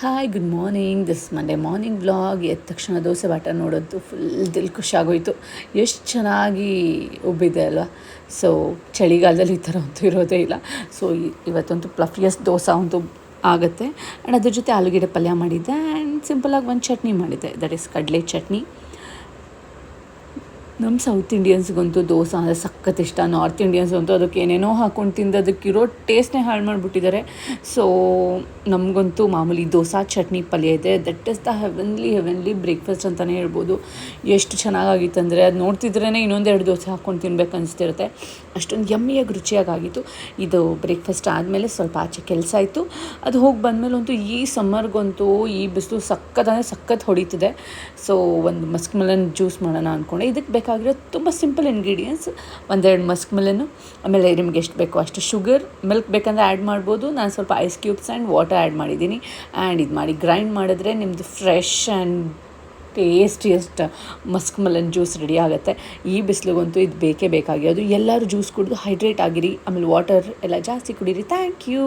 Hi good morning. This Monday morning vlog. ಎದ್ದ ತಕ್ಷಣ ದೋಸೆ ಬಾಟ ನೋಡೋದು ಫುಲ್ ಖುಷಿ ಆಗೋಯಿತು. ಎಷ್ಟು ಚೆನ್ನಾಗಿ ಉಬ್ಬಿದೆ ಅಲ್ವಾ. ಸೊ ಚಳಿಗಾಲದಲ್ಲಿ ಈ ಥರ ಅಂತೂ ಇರೋದೇ ಇಲ್ಲ. ಸೊ ಇವತ್ತಂತೂ ಪ್ಲಫಿಯಸ್ಟ್ ದೋಸೆ ಅಂತೂ ಆಗುತ್ತೆ. ಆ್ಯಂಡ್ ಅದ್ರ ಜೊತೆ ಆಲೂಗೆಡ್ಡೆ ಪಲ್ಯ ಮಾಡಿದ್ದೆ ಆ್ಯಂಡ್ ಸಿಂಪಲಾಗಿ ಒಂದು ಚಟ್ನಿ ಮಾಡಿದ್ದೆ, ದಟ್ ಈಸ್ ಕಡಲೆ ಚಟ್ನಿ. ನಮ್ಮ ಸೌತ್ ಇಂಡಿಯನ್ಸ್ಗಂತೂ ದೋಸೆ ಅಂದರೆ ಸಖತ್ ಇಷ್ಟ. ನಾರ್ತ್ ಇಂಡಿಯನ್ಸ್ ಅಂತೂ ಅದಕ್ಕೆ ಏನೇನೋ ಹಾಕ್ಕೊಂಡು ತಿಂದು ಅದಕ್ಕಿರೋ ಟೇಸ್ಟ್ನೇ ಹಾಳು ಮಾಡಿಬಿಟ್ಟಿದ್ದಾರೆ. ಸೊ ನಮಗಂತೂ ಮಾಮೂಲಿ ದೋಸೆ ಚಟ್ನಿ ಪಲ್ಯ ಇದೆ, that is the heavenly breakfast ಅಂತಲೇ ಹೇಳ್ಬೋದು. ಎಷ್ಟು ಚೆನ್ನಾಗಾಗಿತ್ತು ಅಂದರೆ ಅದು ನೋಡ್ತಿದ್ರೇ ಇನ್ನೊಂದೆರಡು ದೋಸೆ ಹಾಕ್ಕೊಂಡು ತಿನ್ಬೇಕು ಅನಿಸ್ತಿರುತ್ತೆ, ಅಷ್ಟೊಂದು ಯಮ್ಮಿಯಾಗಿ ರುಚಿಯಾಗಿತ್ತು. ಇದು ಬ್ರೇಕ್ಫಾಸ್ಟ್ ಆದಮೇಲೆ ಸ್ವಲ್ಪ ಆಚೆ ಕೆಲಸ ಆಯಿತು. ಅದು ಹೋಗಿ ಬಂದಮೇಲಂತೂ ಈ ಸಮ್ಮರ್ಗಂತೂ ಈ ಬಿಸಿಲು ಸಖತ್ ಹೊಡಿತಿದೆ. ಸೊ ಒಂದು ಮಸ್ಕ್ ಮೆಲನ್ ಜ್ಯೂಸ್ ಮಾಡೋಣ ಅಂದ್ಕೊಂಡೆ. ಇದಕ್ಕೆ ಬೇಕಾಗಿರೋ ತುಂಬ ಸಿಂಪಲ್ ಇಂಗ್ರೀಡಿಯೆಂಟ್ಸ್, ಒಂದೆರಡು ಮಸ್ಕ್ ಮೆಲನ್ನು, ಆಮೇಲೆ ನಿಮ್ಗೆ ಎಷ್ಟು ಬೇಕೋ ಅಷ್ಟು ಶುಗರ್, ಮಿಲ್ಕ್ ಬೇಕಂದರೆ ಆ್ಯಡ್ ಮಾಡ್ಬೋದು. ನಾನು ಸ್ವಲ್ಪ ice cubes and water add ಮಾಡಿದ್ದೀನಿ. ಆ್ಯಂಡ್ ಇದು ಮಾಡಿ ಗ್ರೈಂಡ್ ಮಾಡಿದ್ರೆ ನಿಮ್ಮದು fresh and tastiest musk melon juice ready ಆಗುತ್ತೆ. ಈ ಬಿಸಿಲಿಗಂತೂ ಇದು ಬೇಕೇ ಬೇಕಾಗಿರೋದು. ಎಲ್ಲರೂ ಜ್ಯೂಸ್ ಕುಡಿದು ಹೈಡ್ರೇಟ್ ಆಗಿರಿ, ಆಮೇಲೆ ವಾಟರ್ ಎಲ್ಲ ಜಾಸ್ತಿ ಕುಡೀರಿ. Thank you.